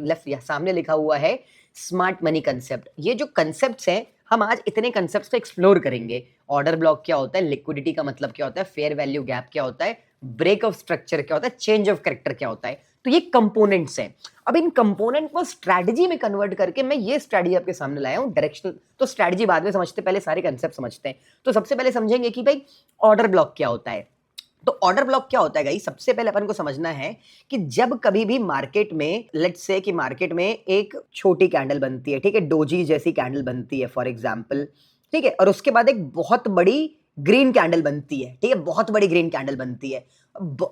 Left सामने लिखा हुआ है स्मार्ट मनी कंसेप्ट। ये जो कंसेप्ट्स हैं, हम आज इतने कंसेप्ट्स को एक्सप्लोर करेंगे। ऑर्डर ब्लॉक क्या होता है, लिक्विडिटी का मतलब क्या होता है, फेयर वैल्यू गैप क्या होता है, ब्रेक ऑफ स्ट्रक्चर क्या होता है, चेंज ऑफ कैरेक्टर क्या होता है। तो ये कंपोनेंट्स हैं। अब इन कंपोनेंट को स्ट्रैटेजी में कन्वर्ट करके मैं ये स्ट्रैटेजी आपके सामने लाया हूं, डायरेक्शनल। तो स्ट्रैटेजी बाद में समझते, पहले सारे कंसेप्ट समझते हैं। तो सबसे पहले समझेंगे कि भाई ऑर्डर ब्लॉक क्या होता है। तो ऑर्डर ब्लॉक क्या होता है गाइस, सबसे पहले अपन को समझना है कि जब कभी भी मार्केट में, लेट्स से कि मार्केट में एक छोटी कैंडल बनती है, ठीक है, डोजी जैसी कैंडल बनती है फॉर एग्जांपल, ठीक है, और उसके बाद एक बहुत बड़ी ग्रीन कैंडल बनती है, ठीक है, बहुत बड़ी ग्रीन कैंडल बनती है।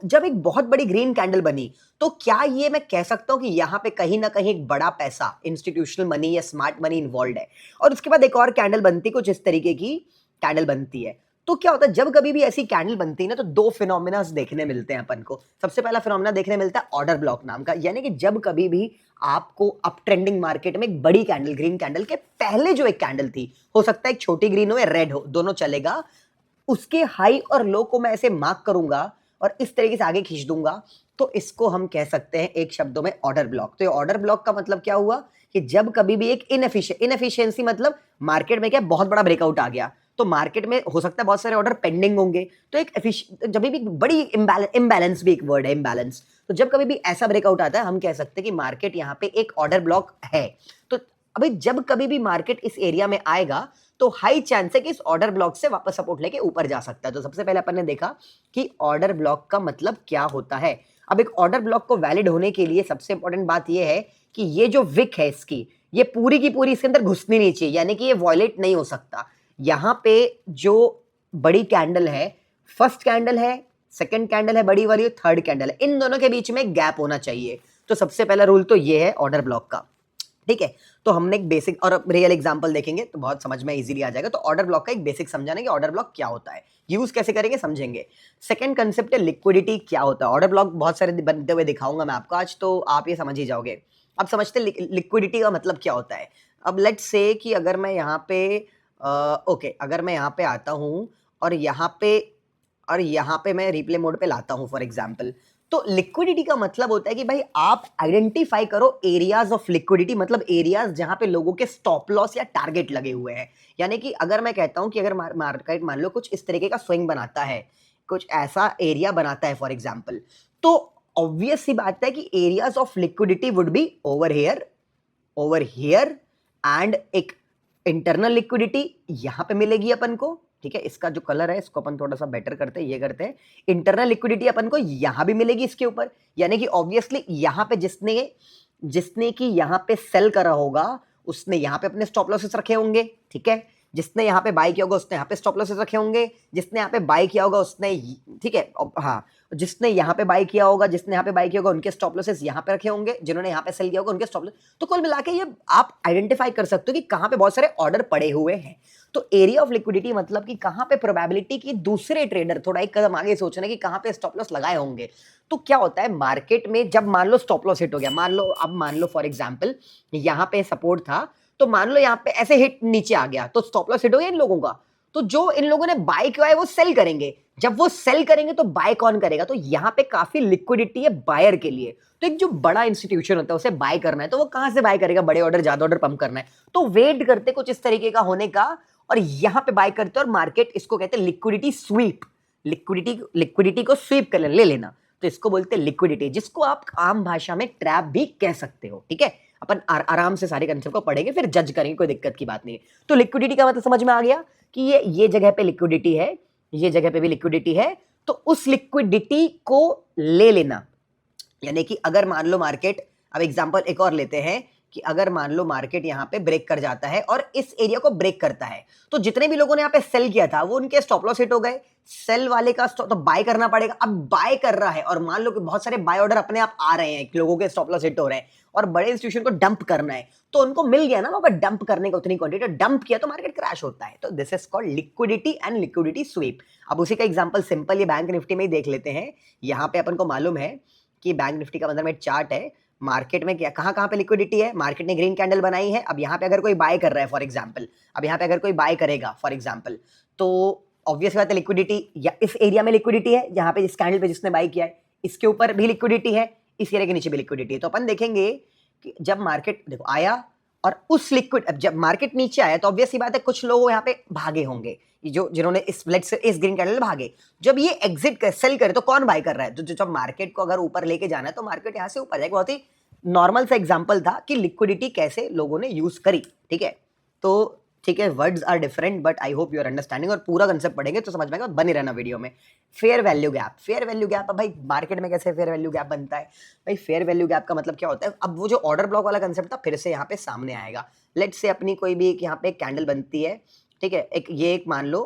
जब एक बहुत बड़ी ग्रीन कैंडल बनी, तो क्या ये मैं कह सकता हूं कि यहां पे कहीं ना कहीं एक बड़ा पैसा, इंस्टीट्यूशनल मनी या स्मार्ट मनी इन्वॉल्व है? और उसके बाद एक और कैंडल बनती है, कुछ इस तरीके की कैंडल बनती है। तो क्या होता है जब कभी भी ऐसी कैंडल बनती है ना, तो दो फिनोमिना देखने मिलते हैं अपन को। सबसे पहला फिनोमिना देखने मिलता है ऑर्डर ब्लॉक नाम का, यानी कि जब कभी भी आपको अप ट्रेंडिंग मार्केट में एक बड़ी कैंडल, ग्रीन कैंडल के पहले जो एक कैंडल थी, हो सकता है एक छोटी ग्रीन हो या रेड हो, दोनों चलेगा, उसके हाई और लो को मैं ऐसे मार्क करूंगा और इस तरीके से आगे खींच दूंगा, तो इसको हम कह सकते हैं एक शब्दों में ऑर्डर ब्लॉक। तो ये ऑर्डर ब्लॉक का मतलब क्या हुआ कि जब कभी भी एक इनएफिशिएंसी, मतलब मार्केट में क्या बहुत बड़ा ब्रेकआउट आ गया, तो मार्केट में हो सकता है बहुत सारे ऑर्डर पेंडिंग होंगे, तो एक जब भी बड़ी इम्बैलेंस भी एक वर्ड है, इम्बैलेंस। तो जब कभी भी ऐसा ब्रेकआउट आता है, हम कह सकते हैं कि मार्केट यहाँ पे एक ऑर्डर ब्लॉक है। तो अभी जब कभी भी मार्केट इस एरिया में आएगा, तो हाई चांस है कि इस ऑर्डर ब्लॉक से वापस सपोर्ट लेके ऊपर जा सकता है। तो सबसे पहले अपन ने देखा कि ऑर्डर ब्लॉक का मतलब क्या होता है। अब एक ऑर्डर ब्लॉक को वैलिड होने के लिए सबसे इंपॉर्टेंट बात यह है कि ये जो विक है इसकी, ये पूरी की पूरी इसके अंदर घुसनी नहीं चाहिए, यानी कि ये वॉयलेट नहीं हो सकता। यहां पे जो बड़ी कैंडल है, फर्स्ट कैंडल है, सेकंड कैंडल है बड़ी वाली, थर्ड कैंडल है, इन दोनों के बीच में गैप होना चाहिए। तो सबसे पहला रूल तो ये है ऑर्डर ब्लॉक का, ठीक है। तो हमने एक बेसिक और रियल एग्जांपल देखेंगे तो बहुत समझ में इजीली आ जाएगा। तो ऑर्डर ब्लॉक का एक बेसिक समझाना कि ऑर्डर ब्लॉक क्या होता है, यूज कैसे करेंगे समझेंगे। सेकंड कंसेप्ट है लिक्विडिटी क्या होता है। ऑर्डर ब्लॉक बहुत सारे बनते हुए दिखाऊंगा मैं आपको आज, तो आप ये समझ ही जाओगे। अब समझते लिक्विडिटी का मतलब क्या होता है। अब लेट्स से कि अगर मैं यहाँ पे अगर मैं यहाँ पे आता हूँ और यहाँ पे मैं रिप्ले मोड पे लाता हूँ फॉर एग्जाम्पल, तो लिक्विडिटी का मतलब होता है कि भाई आप आइडेंटिफाई करो एरियाज ऑफ लिक्विडिटी, मतलब एरियाज जहां पे लोगों के स्टॉप लॉस या टारगेट लगे हुए हैं। यानी कि अगर मैं कहता हूं कि अगर मार्केट मान लो कुछ इस तरीके का स्विंग बनाता है, कुछ ऐसा एरिया बनाता है फॉर एग्जाम्पल, तो ऑब्वियस सी बात है कि areas of liquidity would be over here and एक इंटरनल लिक्विडिटी यहां पे मिलेगी अपन को, ठीक है। इसका जो कलर है इसको अपन थोड़ा सा बेटर करते हैं, ये करते हैं। इंटरनल लिक्विडिटी अपन को यहां भी मिलेगी इसके ऊपर, यानी कि ऑब्वियसली यहां पे जिसने कि यहां पे सेल करा होगा उसने यहां पे अपने स्टॉप लॉसेस रखे होंगे, ठीक है। जिसने यहां पे बाय किया होगा उसने यहां पे स्टॉप लॉसेस रखे होंगे, जिसने यहां पे बाय किया होगा उसने, ठीक है, हाँ, जिसने यहां पे बाय किया होगा, उनके स्टॉप लॉसेस यहां पे रखे होंगे, जिन्होंने यहां पे सेल किया होगा उनके स्टॉप लॉस। तो कुल मिला के ये आप आइडेंटिफाई कर सकते हो कि कहां पे बहुत सारे ऑर्डर पड़े हुए हैं। तो एरिया ऑफ लिक्विडिटी मतलब कि कहां पे प्रोबेबिलिटी की दूसरे ट्रेडर थोड़ा एक कदम आगे सोचने की कहां पे स्टॉप लॉस लगाए होंगे। तो क्या होता है मार्केट में, जब मान लो स्टॉप लॉस हिट हो गया, मान लो फॉर एग्जांपल यहां पे सपोर्ट था, तो मान लो यहां पे ऐसे हिट नीचे आ गया, तो स्टॉप लॉस हिट हो गया इन लोगों का। तो जो इन लोगों ने बाय किया है वो सेल करेंगे, जब वो सेल करेंगे तो बाय कौन करेगा? तो यहां पे काफी लिक्विडिटी है बायर के लिए। तो एक जो बड़ा इंस्टीट्यूशन होता है उसे बाय करना है, तो वो कहां से बाय करेगा? बड़े ऑर्डर, ज्यादा ऑर्डर पंप करना है, तो वेट करते कुछ इस तरीके का होने का, और यहां पे बाय करते और मार्केट, इसको कहते हैं लिक्विडिटी स्वीप। लिक्विडिटी को स्वीप कर ले लेना, तो इसको बोलते हैं लिक्विडिटी, जिसको आप आम भाषा में ट्रैप भी कह सकते हो, ठीक है। अपन आराम से सारे कंसेप्ट को पढ़ेंगे फिर जज करेंगे, कोई दिक्कत की बात नहीं है। तो लिक्विडिटी का मतलब समझ में आ गया कि ये जगह पे लिक्विडिटी है, ये जगह पे भी लिक्विडिटी है, तो उस लिक्विडिटी को ले लेना। यानी कि अगर मान लो मार्केट, अब एग्जांपल एक और लेते हैं कि अगर मान लो मार्केट यहां पे ब्रेक कर जाता है और इस एरिया को ब्रेक करता है, तो जितने भी लोगों ने यहां पे सेल किया था वो उनके स्टॉप लॉस हिट हो गए, सेल वाले का तो बाय करना पड़ेगा। अब बाय कर रहा है और मान लो कि बहुत सारे बाय ऑर्डर अपने आप आ रहे हैं, लोगों के स्टॉप लॉस हिट हो रहे हैं और बड़े इंस्टीट्यूशन को डंप करना है, तो उनको मिल गया ना वहां पर डंप करने का उतनी क्वांटिटी, डंप किया तो मार्केट क्रैश होता है। तो this is called liquidity and liquidity SVEEP. अब उसी का एग्जांपल सिंपल ये बैंक निफ्टी में ही देख लेते हैं। यहां पे अपन को मालूम है कि बैंक निफ्टी का अंदर में चार्ट है, मार्केट में क्या कहां पे लिक्विडिटी है, मार्केट ने ग्रीन कैंडल बनाई है। अब यहां पे अगर कोई बाय कर रहा है फॉर एग्जांपल, अब यहां पे अगर कोई बाय करेगा फॉर एग्जांपल, तो ऑब्वियस बात है लिक्विडिटी, या इस एरिया में लिक्विडिटी है जहां पे जिस कैंडल पे जिसने बाय किया है, इसके ऊपर भी लिक्विडिटी है, इस एरिया के नीचे भी लिक्विडिटी है। तो अपन देखेंगे कि जब मार्केट देखो आया और उस लिक्विड, अब जब मार्केट नीचे आया तो ऑब्वियस सी बात है कुछ लोग यहाँ पे भागे होंगे, जो जिन्होंने इस लेट्स से इस ग्रीन कैंडल भागे। जब ये एग्जिट कर सेल करे तो कौन बाय कर रहा है? तो जब मार्केट को अगर ऊपर लेके जाना है तो मार्केट यहाँ से ऊपर जाएगा। बहुत ही नॉर्मल सा एग्जांपल था कि लिक्विडिटी कैसे लोगों ने यूज करी, ठीक है। तो ठीक है, words are different but I hope you are understanding, और पूरा कंसेप्ट पढ़ेंगे तो समझ में आएगा, बने रहना वीडियो में। Fair value gap, fair value gap, अब भाई मार्केट में कैसे फेयर वैल्यू गैप बनता है? भाई फेयर वैल्यू गैप का मतलब क्या होता है? अब वो जो ऑर्डर ब्लॉक वाला कंसेप्ट था फिर से यहाँ पे सामने आएगा। लेट्स से अपनी कोई भी एक यहाँ पे एक कैंडल बनती है, ठीक है, एक ये एक मान लो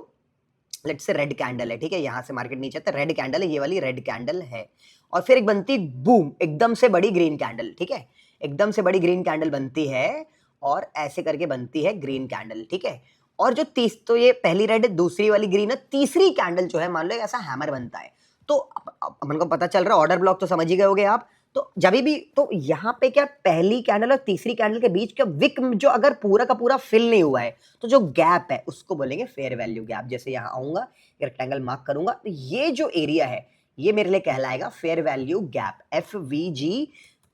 लेट्स से रेड कैंडल है, ठीक है, यहाँ से मार्केट नीचे आता है, रेड कैंडल है, ये वाली रेड कैंडल है, और फिर एक बनती बूम एकदम से बड़ी ग्रीन कैंडल, ठीक है, एकदम से बड़ी ग्रीन कैंडल बनती है और ऐसे करके बनती है ग्रीन कैंडल, ठीक है। और जो तो ये पहली रेड है, दूसरी वाली ग्रीन है, तीसरी कैंडल जो है मान लो ऐसा हैमर बनता है। तो अपन को पता चल रहा है ऑर्डर ब्लॉक तो समझ ही गए होगे आप। तो जब भी तो यहाँ पे क्या पहली कैंडल और तीसरी कैंडल के बीच का विक जो अगर पूरा का पूरा फिल नहीं हुआ है तो जो गैप है उसको बोलेंगे फेयर वैल्यू गैप। जैसे यहाँ आऊंगा, रेक्टेंगल मार्क करूंगा, तो ये जो एरिया है ये मेरे लिए कहलाएगा फेयर वैल्यू गैप, FVG,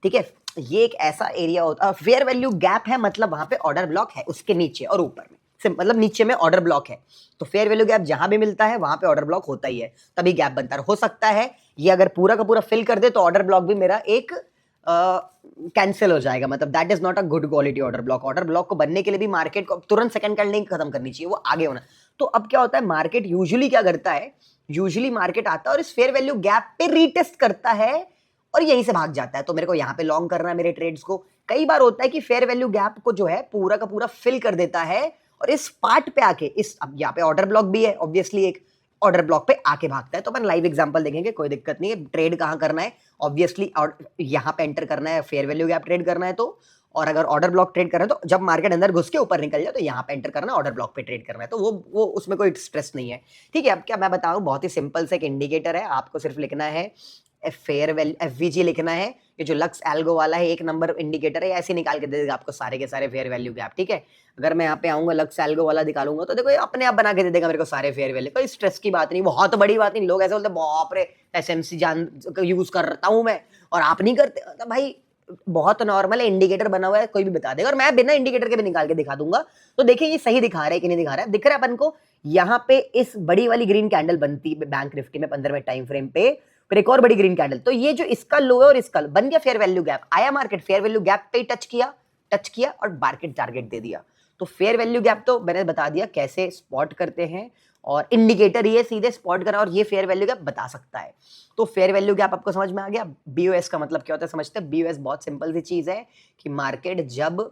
ठीक है। ये एक ऐसा एरिया होता है, फेयर वैल्यू गैप है मतलब वहां पे ऑर्डर ब्लॉक है उसके नीचे और ऊपर में, मतलब नीचे में ऑर्डर ब्लॉक है। तो फेयर वैल्यू गैप जहां भी मिलता है वहां पे ऑर्डर ब्लॉक होता ही है, तभी गैप बनता है। हो सकता है ये अगर पूरा का पूरा फिल कर दे तो ऑर्डर ब्लॉक भी मेरा एक कैंसिल हो जाएगा, मतलब that is not a good quality order block. Order block को बनने के लिए भी मार्केट को तुरंत सेकंड कैंडल नहीं खत्म करनी चाहिए, वो आगे होना। तो अब क्या होता है, मार्केट यूजुअली क्या करता है, यूजुअली मार्केट आता है और इस फेयर वैल्यू गैप पे रीटेस्ट करता है और यहीं से भाग जाता है। तो मेरे को यहाँ पे लॉन्ग करना है मेरे ट्रेड्स को। कई बार होता है कि फेयर वैल्यू गैप को जो है पूरा का पूरा फिल कर देता है और इस पार्ट पे आके इस, अब यहाँ पे ऑर्डर ब्लॉक भी है ऑब्वियसली, एक ऑर्डर ब्लॉक पे आके भागता है। तो अपन लाइव एग्जांपल देखेंगे, कोई दिक्कत नहीं है। ट्रेड कहाँ करना है, ऑब्वियसली यहाँ पे एंटर करना है, फेयर वैल्यू गैप ट्रेड करना है तो, और अगर ऑर्डर ब्लॉक ट्रेड करना है तो जब मार्केट अंदर घुस के ऊपर निकल जाए तो यहाँ पे एंटर करना है, ऑर्डर ब्लॉक पे ट्रेड करना है। तो वो उसमें कोई स्ट्रेस नहीं है, ठीक है। अब क्या मैं बताऊं, बहुत ही सिंपल से एक इंडिकेटर है, आपको सिर्फ लिखना है फेयर वैल्यू FVG लिखना है। ये जो लक्स एल्गो वाला है एक नंबर इंडिकेटर है, ऐसे निकाल के दे देगा आपको सारे के सारे फेयर वैल्यू गैप, ठीक है। अगर मैं यहाँ पे आऊंगा लक्स एल्गो वाला निकालूंगा तो देखो ये अपने आप बना के दे देगा मेरे को सारे फेयर वैल्यू। कोई स्ट्रेस की बात नहीं, बहुत बड़ी बात नहीं। लोग ऐसे बोलते बाप रे SMC जान यूज करता हूं मैं और आप नहीं करते, तो भाई बहुत नॉर्मल है, इंडिकेटर बना हुआ है, कोई भी बता देगा और मैं बिना इंडिकेटर के भी निकाल के दिखा दूंगा। तो देखिए ये सही दिखा रहा है कि नहीं दिखा रहा है। दिख रहा है अपन को यहाँ पे इस बड़ी वाली ग्रीन कैंडल बनती है बैंक निफ्टी में 15 मिनट टाइम फ्रेम पे, फिर एक और बड़ी ग्रीन कैंडल। तो ये जो इसका लो है और इसका बन गया फेयर वैल्यू गैप। आया मार्केट फेयर वैल्यू गैप पे टच किया और मार्केट टारगेट दे दिया। तो फेयर वैल्यू गैप तो मैंने बता दिया कैसे स्पॉट करते हैं, और इंडिकेटर ये सीधे स्पॉट करा और ये फेयर वैल्यू गैप बता सकता है। तो फेयर वैल्यू गैप आपको समझ में आ गया। BOS का मतलब क्या होता है समझते हैं। BOS बहुत सिंपल सी चीज है कि मार्केट जब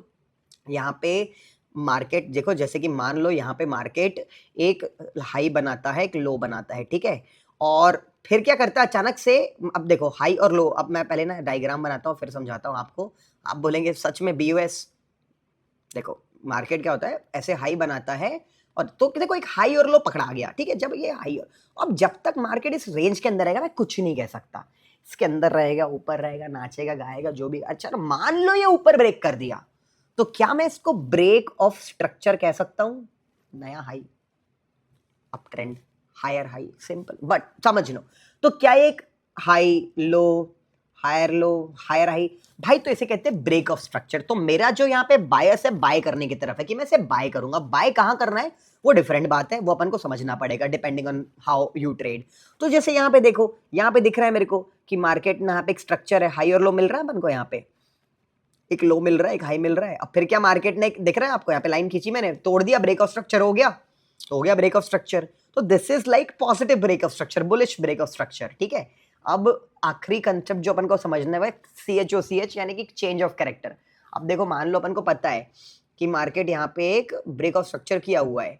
यहाँ पे मार्केट देखो, जैसे कि मान लो यहाँ पे मार्केट एक हाई बनाता है, एक लो बनाता है, ठीक है, और फिर क्या करता है अचानक से, अब देखो हाई और लो, अब मैं पहले ना डायग्राम बनाता हूँ फिर समझाता हूँ आपको। आप बोलेंगे सच में BOS, देखो मार्केट क्या होता है ऐसे हाई बनाता है और तो देखो एक हाई और लो पकड़ा गया, ठीक है। जब ये हाई और अब जब तक मार्केट इस रेंज के अंदर रहेगा मैं कुछ नहीं कह सकता, इसके अंदर रहेगा, ऊपर रहेगा, नाचेगा गाएगा जो भी। अच्छा मान लो ये ऊपर ब्रेक कर दिया तो क्या मैं इसको ब्रेक ऑफ स्ट्रक्चर कह सकता हूं? नया high, up trend, higher high, simple but समझ लो। तो क्या एक high low, higher low, higher high, भाई तो इसे कहते हैं ब्रेक ऑफ स्ट्रक्चर। तो मेरा जो यहाँ पे बायस है बाय करने की तरफ है कि मैं इसे बाय करूंगा। बाय कहां करना है वो डिफरेंट बात है, वो अपन को समझना पड़ेगा depending on how you trade. तो जैसे यहाँ पे देखो, यहाँ पे दिख रहा है मेरे को कि मार्केट में यहाँ पे एक स्ट्रक्चर है, हाई और लो मिल रहा है अपन को, यहाँ पे एक लो मिल रहा है, एक हाई मिल रहा है। अब फिर क्या मार्केट ने दिख रहा है आपको, यहाँ पे लाइन खींची मैंने, तोड़ दिया, ब्रेक ऑफ स्ट्रक्चर हो गया, तो हो गया ब्रेक ऑफ स्ट्रक्चर। तो this is like positive break of structure, bullish break of structure, ठीक है। अब आखिरी कंसेप्ट जो अपन को समझना है CHOCH यानी कि चेंज ऑफ कैरेक्टर। अब देखो मान लो अपन को पता है कि मार्केट यहाँ पे एक ब्रेक ऑफ स्ट्रक्चर किया हुआ है।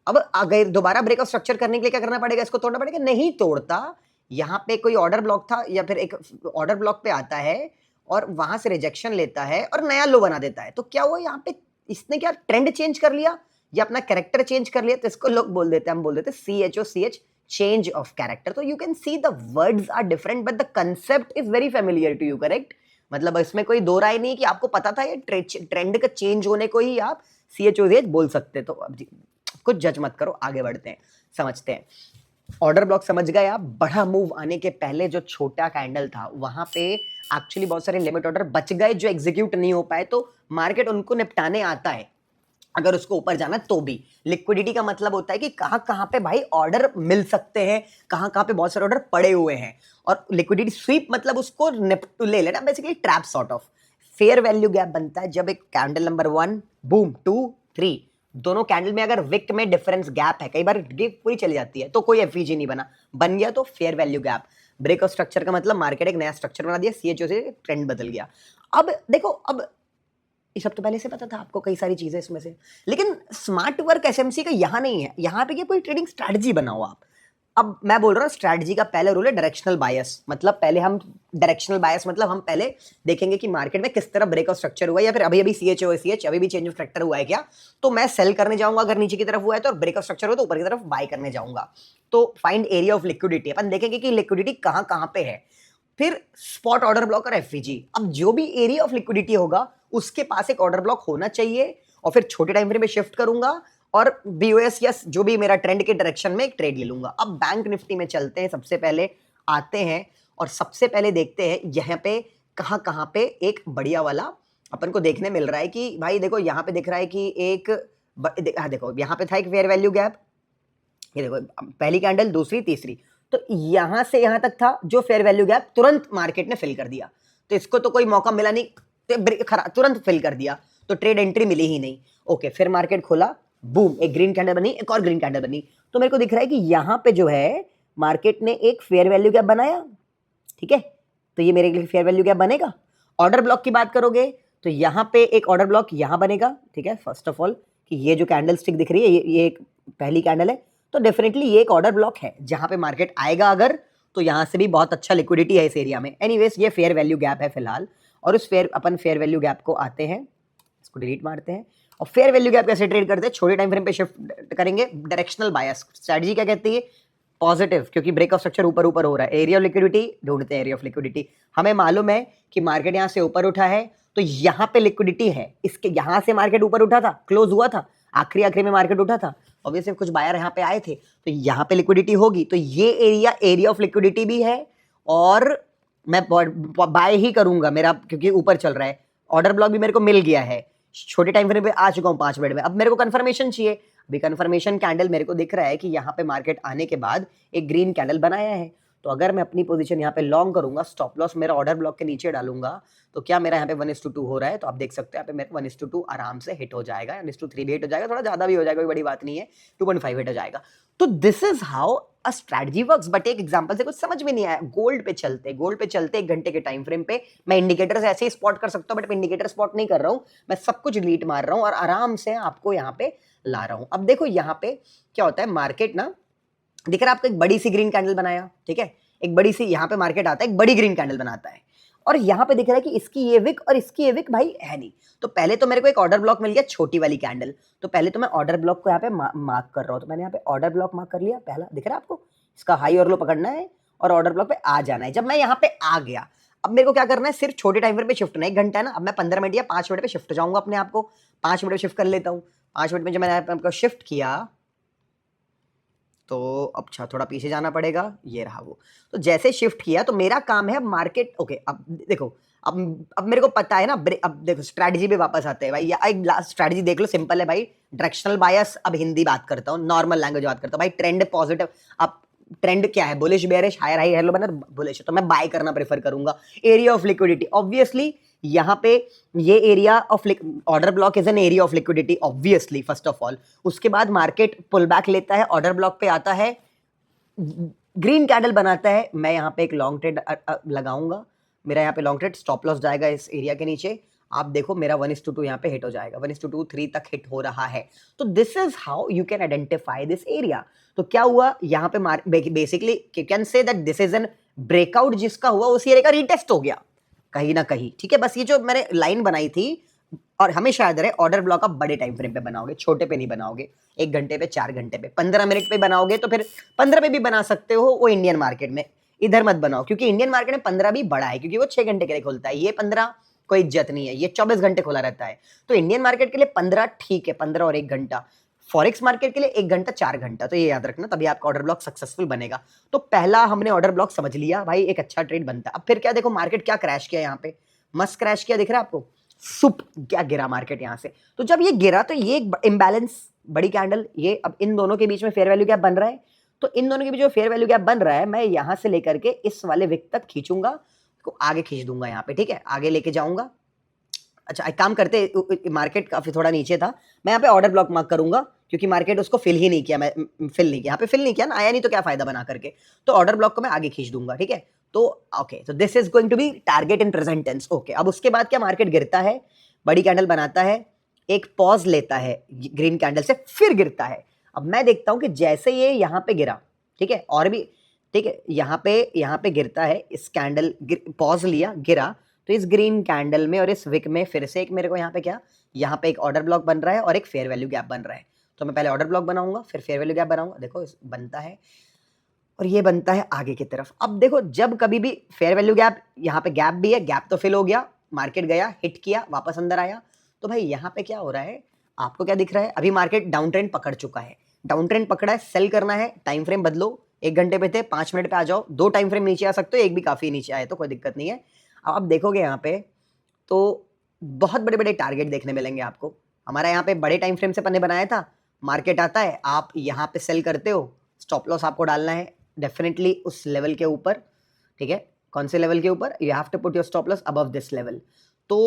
अब अगर दोबारा ब्रेक ऑफ स्ट्रक्चर करने के लिए क्या करना पड़ेगा, इसको तोड़ना पड़ेगा, नहीं तोड़ता। यहाँ पे कोई ऑर्डर ब्लॉक था या फिर एक ऑर्डर ब्लॉक पे आता है और वहां से रिजेक्शन लेता है और नया लो बना देता है। तो क्या हुआ यहाँ पे, इसने क्या ट्रेंड चेंज कर लिया या अपना कैरेक्टर चेंज कर लिया। तो इसको लोग बोल देते हैं, हम बोल देते हैं CHOCH, चेंज ऑफ कैरेक्टर। तो you can see the words are different but the concept is very familiar to you, correct. मतलब इसमें कोई दो राय नहीं कि आपको पता था ये ट्रेंड का चेंज होने को ही आप CHOCH बोल सकते। तो अब कुछ जज मत करो, आगे बढ़ते हैं, समझते हैं। ऑर्डर ब्लॉक समझ गए आप। बड़ा मूव आने के पहले जो छोटा कैंडल था वहां पे एक्चुअली बहुत सारे लिमिट ऑर्डर बच गए जो एग्जीक्यूट नहीं हो पाए, तो मार्केट उनको निपटाने आता है अगर उसको ऊपर जाना तो भी। लिक्विडिटी का मतलब होता है कि कहां कहां पे भाई ऑर्डर मिल सकते हैं, कहां कहां पे बहुत सारे ऑर्डर पड़े हुए हैं। और लिक्विडिटी स्वीप मतलब उसको ले लेना, basically trap sort of. Fair value gap बनता है जब एक कैंडल नंबर 1 बूम 2 3 दोनों कैंडल में अगर विक में डिफरेंस गैप है, कई बार गिव पूरी चली जाती है तो कोई एफईजी नहीं बना, बन गया तो fair value gap. Break of structure का मतलब मार्केट एक नया स्ट्रक्चर बना दिया, सीएचओ से ट्रेंड बदल गया। अब देखो, अब ये सब तो पहले से पता था आपको, कई सारी चीजें इसमें से। लेकिन स्मार्ट वर्क एसएमसी का यहां नहीं है, यहां पे कोई ट्रेडिंग स्ट्रैटेजी बनाओ आप। अब मैं बोल रहा हूँ स्ट्रैटेजी का पहले रूल है डायरेक्शनल बायस। मतलब पहले हम डायरेक्शनल बायस मतलब हम पहले देखेंगे कि मार्केट में किस तरह ब्रेक ऑफ स्ट्रक्चर हुआ है, या फिर अभी अभी सीएचओ सीएच अभी भी चेंज ऑफ ट्रैक्टर हुआ है क्या, तो मैं सेल करने जाऊंगा अगर नीचे की तरफ हुआ है तो, और ब्रेक ऑफ स्ट्रक्चर हो तो ऊपर की तरफ बाय करने जाऊंगा। तो फाइंड एरिया ऑफ लिक्विडिटी, अपन देखेंगे कि लिक्विडिटी कहां कहां पे है। फिर स्पॉट ऑर्डर ब्लॉक और एफवीजी। अब जो भी एरिया ऑफ लिक्विडिटी होगा उसके पास एक ऑर्डर ब्लॉक होना चाहिए, और फिर छोटे टाइम फ्रेम में शिफ्ट करूंगा और बीओएस या जो भी मेरा ट्रेंड के डायरेक्शन में एक ट्रेड ले लूंगा। अब बैंक निफ्टी में चलते हैं, सबसे पहले आते हैं और सबसे पहले देखते हैं यहाँ पे कहां पे एक बढ़िया वाला अपन को देखने मिल रहा है कि भाई देखो यहाँ पे दिख रहा है कि एक देखो यहाँ पे था एक फेयर वैल्यू गैप, ये देखो पहली कैंडल दूसरी तीसरी, तो यहां से यहां तक था जो फेयर वैल्यू गैप तुरंत मार्केट ने फिल कर दिया, तो इसको तो कोई मौका मिला नहीं, तो तुरंत फिल कर दिया, तो ट्रेड एंट्री मिली ही नहीं। ओके, फिर मार्केट खोला, बूम, एक ग्रीन कैंडल बनी, एक और ग्रीन कैंडल बनी, तो मेरे को दिख रहा है कि यहां पे जो है मार्केट ने एक फेयर वैल्यू गैप बनाया। ठीक है, तो ये मेरे लिए फेयर वैल्यू गैप बनेगा। ऑर्डर ब्लॉक की बात करोगे तो यहां पे एक ऑर्डर ब्लॉक यहां बनेगा। ठीक है, फर्स्ट ऑफ ऑल कि ये जो कैंडल स्टिक दिख रही है ये एक पहली कैंडल है, तो डेफिनेटली ये एक ऑर्डर ब्लॉक है जहां पे मार्केट आएगा अगर, तो यहां से भी बहुत अच्छा लिक्विडिटी है इस एरिया में। एनीवेज ये फेयर वैल्यू गैप है फिलहाल, और उस अपन फेयर वैल्यू गैप को आते हैं, इसको डिलीट मारते हैं। और फेयर वैल्यू गैप कैसे ट्रेड करते हैं, छोटे टाइम फ्रेम पे शिफ्ट करेंगे, डायरेक्शनल बायस स्ट्रेटजी क्या कहती है, पॉजिटिव, क्योंकि ब्रेक ऑफ स्ट्रक्चर ऊपर ऊपर हो रहा है, एरिया ऑफ लिक्विडिटी ढूंढते हैं, एरिया ऑफ लिक्विडिटी। हमें मालूम है कि मार्केट यहां से ऊपर उठा है तो यहां पे लिक्विडिटी है, इसके यहां से मार्केट ऊपर उठा था, क्लोज हुआ था, आखिरी में मार्केट उठा था, ऑब्वियसली कुछ बायर यहाँ पे आए थे, तो यहाँ पे लिक्विडिटी होगी, तो ये एरिया ऑफ लिक्विडिटी भी है, और मैं बाय ही करूंगा मेरा, क्योंकि ऊपर चल रहा है। ऑर्डर ब्लॉक भी मेरे को मिल गया है, छोटे टाइम फ्रेम पे आ चुका हूँ 5 मिनट में। अब मेरे को कंफर्मेशन चाहिए, अभी कंफर्मेशन कैंडल मेरे को दिख रहा है कि यहाँ पे मार्केट आने के बाद एक ग्रीन कैंडल बनाया है, तो अगर मैं अपनी पोजीशन यहाँ पे लॉन्ग करूंगा, स्टॉप लॉस मेरा ऑर्डर ब्लॉक के नीचे डालूंगा, तो क्या मेरा यहाँ पे 1:2 हो रहा है, तो आप देख सकते हैं यहाँ पे मेरे 1:2 आराम से हिट हो जाएगा, 1:3 भी हिट हो जाएगा, थोड़ा ज्यादा भी हो जाएगा, कोई बड़ी बात नहीं है, 2.5 हिट हो जाएगा। तो this is how a strategy works. But एक एग्जांपल से कुछ समझ में नहीं आया। गोल्ड पे चलते 1 घंटे के टाइम फ्रेम पे मैं इंडिकेटर्स ऐसे ही स्पॉट कर सकता हूं, बट मैं इंडिकेटर स्पॉट नहीं कर रहा हूं, मैं सब कुछ डिलीट मार रहा हूं और आराम से आपको यहाँ पे ला रहा हूं। अब देखो यहाँ पे क्या होता है, मार्केट ना दिख रहा है आपको, एक बड़ी सी ग्रीन कैंडल बनाया, ठीक है, एक बड़ी सी यहाँ पे मार्केट आता है, एक बड़ी ग्रीन कैंडल बनाता है, और यहाँ पे दिख रहा है कि इसकी ये विक और इसकी ये विक भाई है नहीं। तो पहले तो मेरे को एक ऑर्डर ब्लॉक मिल गया, छोटी वाली कैंडल, तो पहले तो मैं ऑर्डर ब्लॉक को यहाँ पे मार्क कर रहा हूँ, तो मैंने यहाँ पे ऑर्डर ब्लॉक मार्क कर लिया, पहला दिख रहा है आपको, इसका हाई और लो पकड़ना है और ऑर्डर ब्लॉक पे आ जाना है। जब मैं यहाँ पे आ गया, अब मेरे को क्या करना है, सिर्फ छोटे टाइम फ्रेम पे शिफ्ट नहीं, 1 घंटा है ना, अब मैं 15 मिनट या 5 मिनट पे शिफ्ट जाऊंगा अपने आप को, 5 मिनट में शिफ्ट कर लेता हूँ। 5 मिनट में जब मैंने आपको शिफ्ट किया, तो अब अच्छा थोड़ा पीछे जाना पड़ेगा, ये रहा वो। तो जैसे शिफ्ट किया तो मेरा काम है मार्केट, ओके अब देखो, अब मेरे को पता है ना, अब देखो स्ट्रैटेजी पे वापस आते हैं भाई, या एक लास्ट स्ट्रैटेजी देख लो, सिंपल है भाई, डायरेक्शनल बायस। अब हिंदी बात करता हूँ, नॉर्मल लैंग्वेज बात करता हूँ भाई, ट्रेंड पॉजिटिव, अब ट्रेंड क्या है, bullish bearish, higher high hello बना बुलिश, तो मैं बाय करना प्रेफर करूंगा। एरिया ऑफ लिक्विडिटी, ऑब्वियसली यहाँ पे ये area of order block is an area of liquidity obviously first of all. उसके बाद मार्केट पुल बैक लेता है, ऑर्डर ब्लॉक पे आता है, ग्रीन कैंडल बनाता है, मैं यहाँ पे एक लॉन्ग ट्रेड लगाऊंगा, मेरा यहाँ पे लॉन्ग ट्रेड, स्टॉप लॉस जाएगा इस एरिया के नीचे, आप देखो मेरा 1:2 यहाँ पे हिट हो जाएगा, 1:2 3 तक हिट हो रहा है। तो this is how you can identify this area. तो क्या हुआ यहाँ पे, basically you can say that this is an breakout, जिसका हुआ उसी एरिया का रीटेस्ट हो गया कहीं ना कहीं, ठीक है। बस ये जो मैंने लाइन बनाई थी, और हमेशा याद रहे, ऑर्डर ब्लॉक आप बड़े टाइम फ्रेम पे बनाओगे, छोटे पे नहीं बनाओगे, 1 घंटे पे, 4 घंटे पे, 15 मिनट पे बनाओगे तो फिर 15 पे भी बना सकते हो, वो इंडियन मार्केट में, इधर मत बनाओ, क्योंकि इंडियन मार्केट में 15 भी बड़ा है, क्योंकि वो 6 घंटे के लिए खुलता है, ये 15 कोई इज्जत नहीं है, ये 24 घंटे खुला रहता है। तो इंडियन मार्केट के लिए 15 ठीक है, 15 और 1 घंटा। फॉरेक्स मार्केट के लिए 1 घंटा 4 घंटा, तो ये याद रखना, तभी आपका ऑर्डर ब्लॉक सक्सेसफुल बनेगा। तो पहला हमने ऑर्डर ब्लॉक समझ लिया भाई, एक अच्छा ट्रेड बनता है। अब फिर क्या देखो, मार्केट क्या क्रैश किया यहाँ पे, मस्त क्रैश किया, दिख रहा है आपको, सुप क्या गिरा मार्केट यहाँ से। तो जब ये गिरा तो ये एक इम्बैलेंस बड़ी कैंडल, ये अब इन दोनों के बीच में फेयर वैल्यू गैप बन रहा है। तो इन दोनों के बीच में फेयर वैल्यू गैप बन रहा है, मैं यहां से लेकर के इस वाले विक तक खींचूंगा, को आगे खींच दूंगा यहाँ पे, ठीक है, आगे लेके जाऊंगा। अच्छा एक काम करते, मार्केट काफी थोड़ा नीचे था, मैं यहाँ पे ऑर्डर ब्लॉक मार्क करूंगा, क्योंकि मार्केट उसको फिल ही नहीं किया, मैं फिल नहीं किया, यहाँ पे फिल नहीं किया ना, आया नहीं तो क्या फायदा बना करके, तो ऑर्डर ब्लॉक को मैं आगे खींच दूंगा, ठीक है। तो ओके, तो this is going to be target in present tense. Okay, अब उसके बाद क्या, मार्केट गिरता है, बड़ी कैंडल बनाता है, एक पॉज लेता है ग्रीन कैंडल से, फिर गिरता है। अब मैं देखता हूं कि जैसे ये यहाँ पे गिरा, ठीक है, और भी ठीक है, यहाँ पे गिरता है, इस कैंडल पॉज लिया, गिरा, तो इस ग्रीन कैंडल में और इस विक में फिर से एक मेरे को यहाँ पे क्या, यहाँ पे एक ऑर्डर ब्लॉक बन रहा है और एक फेयर वैल्यू गैप बन रहा है। तो मैं पहले ऑर्डर ब्लॉक बनाऊंगा, फिर फेयर वैल्यू गैप बनाऊंगा, देखो बनता है, और ये बनता है आगे की तरफ। अब देखो, जब कभी भी फेयर वैल्यू गैप, यहाँ पे गैप भी है, गैप तो फिल हो गया, मार्केट गया, हिट किया, वापस अंदर आया, तो भाई यहाँ पे क्या हो रहा है, आपको क्या दिख रहा है, अभी मार्केट डाउन ट्रेंड पकड़ चुका है, डाउन ट्रेंड पकड़ा है, सेल करना है, टाइम फ्रेम बदलो, 1 घंटे पे थे, 5 मिनट पे आ जाओ, 2 टाइम फ्रेम नीचे आ सकते हो, एक भी काफी नीचे आए तो कोई दिक्कत नहीं है। अब आप देखोगे यहाँ पे तो बहुत बड़े बड़े टारगेट देखने मिलेंगे आपको। हमारा यहाँ पे बड़े टाइम फ्रेम से पन्ने बनाया था, मार्केट आता है, आप यहाँ पे सेल करते हो, स्टॉप लॉस आपको डालना है डेफिनेटली उस लेवल के ऊपर, ठीक है, कौन से लेवल के ऊपर, you have to put your stop loss above this level. तो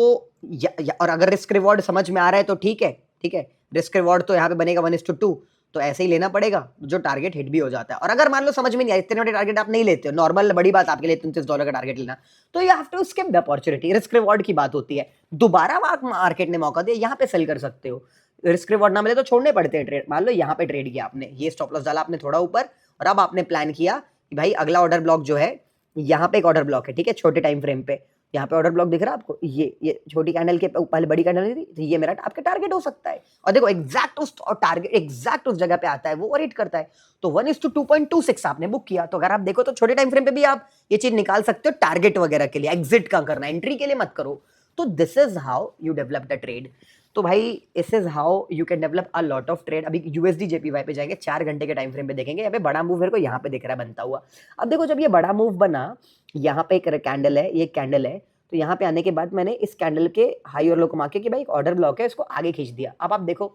और अगर रिस्क रिवॉर्ड समझ में आ रहा है तो ठीक है, ठीक है, रिस्क रिवॉर्ड तो यहाँ पे बनेगा 1:2, तो ऐसे ही लेना पड़ेगा, जो टारगेट हिट भी हो जाता है। और अगर मान लो समझ में नहीं आया, इतने बड़े टारगेट आप नहीं लेते हो, नॉर्मल बड़ी बात आपके लिए $33 का टारगेट लेना, तो you have to skip the opportunity, risk reward की बात होती है, दोबारा मार्केट ने मौका दिया, यहाँ पे सेल कर सकते हो, रिस्क रिवॉर्ड ना मिले तो छोड़ने पड़ते हैं ट्रेड। मान लो यहाँ पे ट्रेड किया आपने, ये स्टॉप लॉस डाला आपने थोड़ा ऊपर, और अब आपने प्लान किया कि भाई अगला ऑर्डर ब्लॉक जो है, यहाँ पे एक ऑर्डर ब्लॉक है, ठीक है, छोटे टाइम फ्रेम पे, यहाँ पे ऑर्डर ब्लॉक दिख रहा है आपको, ये छोटी कैंडल के पहले बड़ी कैंडल नहीं थी, तो ये मेरा आपके टारगेट हो सकता है। और देखो एग्जैक्ट उस टारगेट एग्जैक्ट उस जगह पे आता है वो, और हिट करता है, तो 1:2.26 आपने बुक किया। तो अगर आप देखो तो छोटे टाइम फ्रेम पे भी आप ये चीज निकाल सकते हो टारगेट वगैरह के लिए, एग्जिट का करना, एंट्री के लिए मत करो। तो this is how you develop the trade. तो भाई this is how you can develop a lot of trade. अभी यूएसडी जेपीवाई पे जाएंगे, 4 घंटे के टाइम फ्रेम पे देखेंगे, यहाँ पे बड़ा मूव मेरे को यहाँ पे दिख रहा है बनता हुआ। अब देखो जब ये बड़ा मूव बना, यहाँ पे एक कैंडल है, ये कैंडल है, तो यहाँ पे आने के बाद मैंने इस कैंडल के हाई और लो को मार्क किया कि भाई एक ऑर्डर ब्लॉक है, इसको आगे खींच दिया। अब आप देखो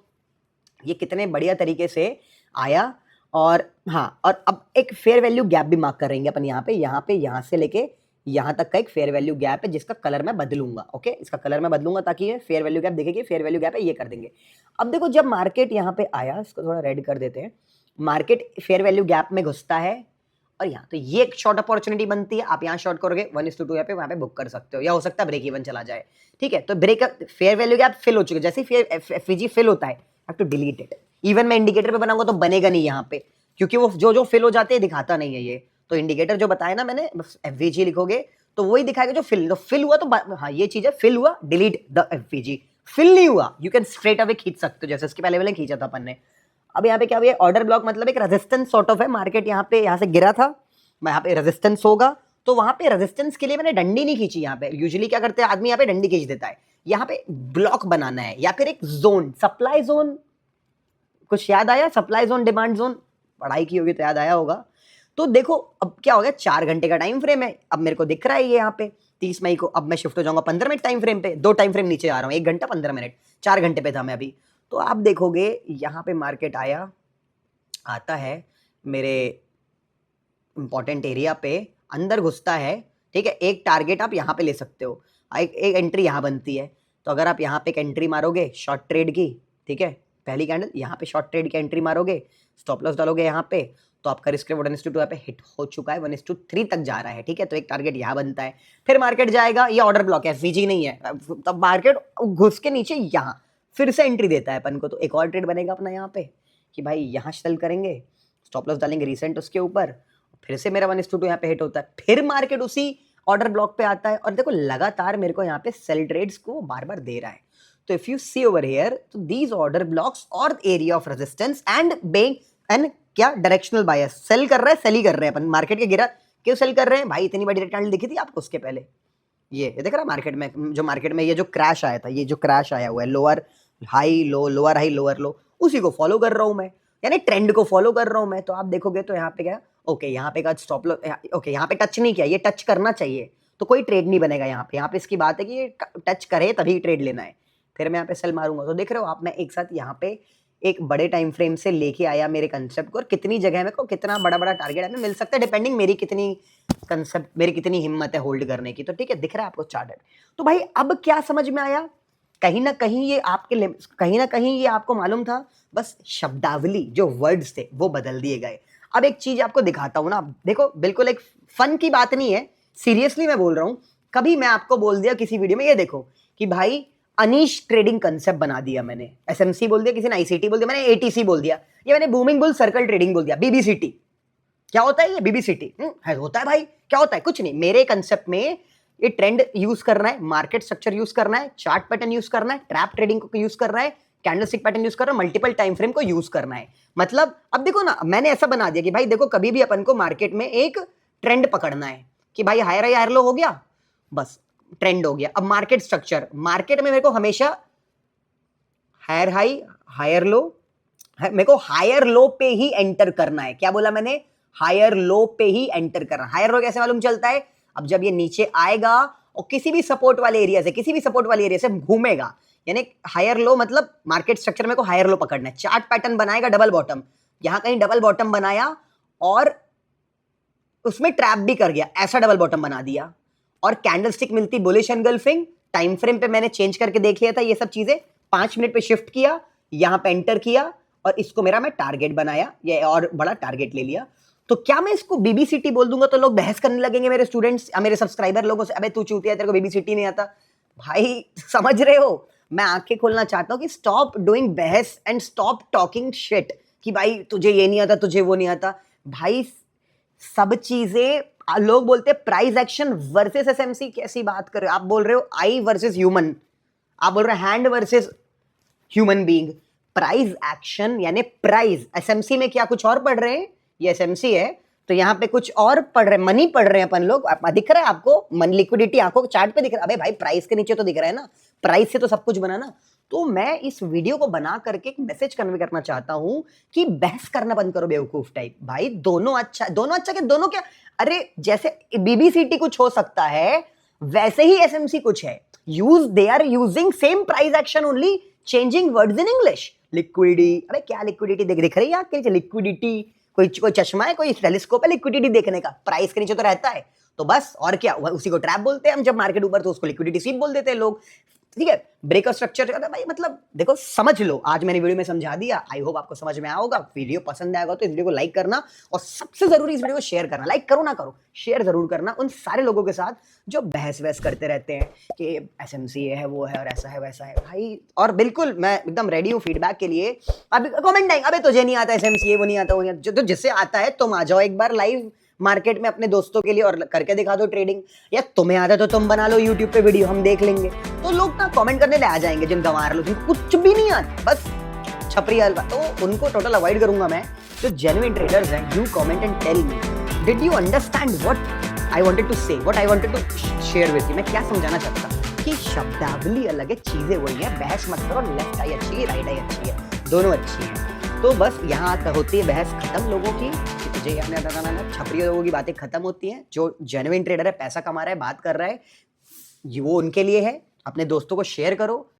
ये कितने बढ़िया तरीके से आया, और हाँ, और अब एक फेयर वैल्यू गैप भी मार्क करेंगे अपन यहाँ से लेके यहाँ तक का एक फेयर वैल्यू गैप है, जिसका कलर मैं बदलूंगा। ओके, इसका कलर मैं बदलूंगा ताकि ये फेयर वैल्यू गैप दिखेगी, फेयर वैल्यू गैप है, ये कर देंगे। अब देखो जब मार्केट यहाँ पे आया, इसको थोड़ा रेड कर देते हैं, मार्केट फेयर वैल्यू गैप में घुसता है, और यहाँ तो ये एक शॉर्ट अपॉर्चुनिटी बनती है, आप यहाँ शॉर्ट करोगे 1:2 यहाँ पे, वहाँ पे बुक कर सकते हो, या हो सकता है ब्रेक इवन चला जाए, ठीक है। तो break fair value gap fill हो चुके, जैसे ही एफवीजी फिल होता है, have to delete it. Even मैं इंडिकेटर पे बनाऊंगा तो बनेगा नहीं यहाँ पे, क्योंकि वो जो फिल हो जाते हैं दिखाता नहीं है ये। तो इंडिकेटर जो बताया ना मैंने, एफवीजी लिखोगे तो वही दिखाएगा जो फिल हुआ, तो हाँ ये चीज है, फिल हुआ डिलीट द एफवीजी, फिल नहीं हुआ यू कैन स्ट्रेट अवे खींच सकते हो, जैसे इसके पहले वाले खींचा था अपन ने। अब यहाँ पे क्या हुआ, ऑर्डर ब्लॉक मतलब एक रेजिस्टेंस सॉर्ट ऑफ है, मार्केट यहाँ से गिरा था, यहाँ पे रेजिस्टेंस होगा, तो वहां पे रेजिस्टेंस के लिए मैंने डंडी नहीं खींची। यहाँ पे यूजुअली क्या करते हैं आदमी, यहाँ पे डंडी खींच देता है, यहाँ पे ब्लॉक बनाना है, या फिर एक जोन, सप्लाई जोन, कुछ याद आया, सप्लाई जोन डिमांड जोन, पढ़ाई की होगी तो याद आया होगा। तो देखो अब क्या हो गया, 4 घंटे का टाइम फ्रेम है, अब मेरे को दिख रहा है ये यहाँ पे 30 मई को, अब मैं शिफ्ट हो जाऊंगा 15 मिनट टाइम फ्रेम पे, 2 टाइम फ्रेम नीचे आ रहा हूँ, 1 घंटा 15 मिनट, 4 घंटे पे था मैं अभी। तो आप देखोगे यहाँ पे मार्केट आता है मेरे इंपॉर्टेंट एरिया पे, अंदर घुसता है, ठीक है, एक टारगेट आप यहाँ पे ले सकते हो, एक एंट्री यहाँ बनती है, तो अगर आप यहाँ पे एक एंट्री मारोगे शॉर्ट ट्रेड की, ठीक है, पहली कैंडल यहाँ पे शॉर्ट ट्रेड की एंट्री मारोगे, स्टॉप लॉस डालोगे यहाँ पे, तो आपका रिस्क रिवॉर्ड 1:2 पे हिट हो चुका है, 1:3 तक जा रहा है, ठीक है। तो एक टारगेट यहाँ बनता है, फिर मार्केट जाएगा, ये ऑर्डर ब्लॉक है, एफवीजी नहीं है, तब मार्केट घुस के नीचे यहाँ फिर से एंट्री देता है अपन को, तो एक और ट्रेड बनेगा अपना यहाँ पे कि भाई यहाँ सेल करेंगे, स्टॉप लॉस डालेंगे रिसेंट उसके ऊपर, फिर से मेरा 1:2 यहाँ पे हिट होता है, फिर मार्केट उसी ऑर्डर ब्लॉक पे आता है, और देखो लगातार मेरे को यहाँ पे सेल ट्रेड्स को बार बार दे रहा है। तो if you see over here, तो दीज ऑर्डर ब्लॉक्स और area of resistance and being and क्या डायरेक्शनल बायस, सेल कर रहा है, सेल ही कर रहे हैं अपन, मार्केट के गिरा क्यों सेल कर रहे हैं भाई, इतनी बड़ी कैंडल दिखी थी आपको उसके पहले, ये देख रहा मार्केट में, जो मार्केट में ये जो क्रैश आया था, ये जो क्रैश आया हुआ है, lower high low, lower high lower लो, उसी को फॉलो कर रहा हूं मैं, यानी ट्रेंड को फॉलो कर रहा हूं मैं। तो आप देखोगे तो यहाँ पे क्या, ओके यहाँ पे का स्टॉप लॉस, ओके यहाँ पे टच नहीं किया, ये टच करना चाहिए तो कोई ट्रेड नहीं बनेगा यहाँ पे। यहाँ पे इसकी बात है कि ये टच करे तभी ट्रेड लेना है, फिर मैं यहाँ पे सेल मारूंगा। तो देख रहे हो आप, मैं एक साथ यहाँ पे एक बड़े टाइम फ्रेम से लेके आया मेरे कंसेप्ट को, और कितनी जगह मेरे को कितना बड़ा बड़ा टारगेट हमें मिल सकता है डिपेंडिंग मेरी कितनी कंसेप्ट, मेरी कितनी हिम्मत है होल्ड करने की। तो ठीक है, दिख रहा है आपको चार्ट। तो भाई अब क्या समझ में आया, कहीं ना कहीं ये आपके, कहीं ना कहीं ये आपको मालूम था, बस शब्दावली जो वर्ड्स थे वो बदल दिए गए। अब एक चीज आपको दिखाता हूं ना, देखो बिल्कुल एक फन की बात नहीं है, सीरियसली मैं बोल रहा हूं। कभी मैं आपको बोल दिया किसी वीडियो में, ये देखो कि भाई अनीश ट्रेडिंग कंसेप्ट बना दिया मैंने, एसएमसी बोल दिया, किसी ने आईसीटी बोल दिया, मैंने एटीसी बोल दिया, ये मैंने बूमिंग बुल सर्कल ट्रेडिंग बोल दिया, बीबीसीटी। क्या होता है ये बीबीसीटी? है होता है भाई, क्या होता है? कुछ नहीं, मेरे कंसेप्ट में ये ट्रेंड यूज करना है, मार्केट स्ट्रक्चर यूज करना है, चार्ट पैटर्न यूज करना है, ट्रैप ट्रेडिंग को यूज करना है, कैंडलस्टिक पैटर्न यूज करना है, मल्टीपल टाइम फ्रेम को यूज करना है। मतलब अब देखो ना, मैंने ऐसा बना दिया कि भाई देखो कभी भी अपन को मार्केट में एक ट्रेंड पकड़ना है कि भाई हायर हाई हायर लो हो गया, बस ट्रेंड हो गया। अब मार्केट स्ट्रक्चर, मार्केट में मेरे को हमेशा हायर हाई हायर लो, मेरे को हायर लो पे ही एंटर करना है। क्या बोला मैंने? हायर लो पे ही एंटर करना। हायर लो कैसे मालूम चलता है? अब जब ये नीचे आएगा और किसी भी सपोर्ट वाले एरिया से घूमेगा, यानी हायर लो मतलब मार्केट स्ट्रक्चर में को हायर लो पकड़ना है। चार्ट पैटर्न बनाएगा डबल बॉटम, यहां कहीं डबल बॉटम बनाया और उसमें ट्रैप भी कर गया, ऐसा डबल बॉटम बना दिया, और कैंडलस्टिक मिलती बुलिश एनगल्फिंग। टाइम फ्रेम पे मैंने चेंज करके देख लिया था ये सब चीजें, 5 मिनट पे शिफ्ट किया, यहां पे एंटर किया और इसको मेरा मैं टारगेट बनाया, ये और बड़ा टारगेट ले लिया। तो क्या मैं इसको बीबीसीटी बोल दूंगा तो लोग बहस करने लगेंगे, मेरे स्टूडेंट्स या मेरे सब्सक्राइबर लोगों से, अबे तू चूतिया, तेरे को बीबीसीटी नहीं आता। भाई समझ रहे हो, मैं आंखें खोलना चाहता हूं कि स्टॉप डूइंग बहस एंड स्टॉप टॉकिंग शिट कि भाई तुझे ये नहीं आता, तुझे वो नहीं आता। भाई सब चीजें, लोग बोलते हैं प्राइस एक्शन वर्सेस एसएमसी, कैसी बात कर रहे हो आप? बोल रहे हो आई वर्सेस ह्यूमन, आप बोल रहे हो hand versus human being. Price action यानी प्राइस, एसएमसी में क्या कुछ और पढ़ रहे हैं, ये एसएमसी है तो यहाँ पे कुछ और पढ़ रहे हैं, मनी पढ़ रहे हैं अपन लोग। दिख रहा है आपको मन, लिक्विडिटी आंखों के चार्ट पे दिख रहा है। अबे भाई प्राइस के नीचे तो दिख रहा है ना, प्राइस से तो सब कुछ बना ना। तो मैं इस वीडियो को बना करके एक मैसेज कन्वे करना चाहता हूं कि बहस करना बंद करो बेवकूफ टाइप। भाई दोनों अच्छा, दोनों अच्छा, क्या दोनों क्या? अरे जैसे बीबीसीटी कुछ हो सकता है वैसे ही एसएमसी कुछ है। Use, they are using same price action, only changing words in English. Liquidity, अबे क्या लिक्विडिटी दिख रही है आपके नीचे? लिक्विडिटी कोई चश्मा है, कोई टेलीस्कोप है लिक्विडिटी देखने का? प्राइस के नीचे तो रहता है, तो बस और क्या, उसी को ट्रैप बोलते हैं हम। जब मार्केट ऊपर तो उसको लिक्विडिटी स्वीप बोल देते हैं लोग। ठीक है, ब्रेकआउट स्ट्रक्चर भाई, मतलब देखो समझ लो, आज मैंने वीडियो में समझा दिया। आई होप आपको समझ में आया होगा। वीडियो पसंद आएगा तो इस वीडियो को लाइक करना, और सबसे जरूरी इस वीडियो को शेयर करना। लाइक करो ना करो, शेयर जरूर करना उन सारे लोगों के साथ जो बहस वहस करते रहते हैं कि एसएमसी ये है वो है और ऐसा है वैसा है। भाई और बिल्कुल मैं एकदम रेडी हूँ फीडबैक के लिए। अब कमेंट आएंगे, अबे तुझे नहीं आता एसएमसी, ये वो नहीं आता, वो नहीं आता। जो जिससे आता है तुम आ जाओ एक बार लाइव मार्केट में अपने दोस्तों के लिए और करके दिखा दो ट्रेडिंग, या तुम्हें आता तो तुम बना लो यूट्यूब पे वीडियो, हम देख लेंगे। तो लोग ना कमेंट करने ले आ जाएंगे जिन गंवार लोग जिनको कुछ भी नहीं आता, बस छपरी हलवा, तो उनको टोटल अवॉइड करूंगा मैं। जो जेन्युइन ट्रेडर्स हैं, you comment and tell me, did you understand what I wanted to say, what I wanted to share with you. मैं क्या समझाना चाहता था कि शब्दावली अलग है, चीजें वही है। बहस मत करो, लेफ्ट आई अच्छी है, राइट आई अच्छी है, दोनों अच्छी है। तो बस यहाँ होती है बहस खत्म लोगों की, मुझे छपरी लोगों की बातें खत्म होती हैं। जो जेन्युइन ट्रेडर है, पैसा कमा रहा है, बात कर रहा है, वो उनके लिए है। अपने दोस्तों को शेयर करो,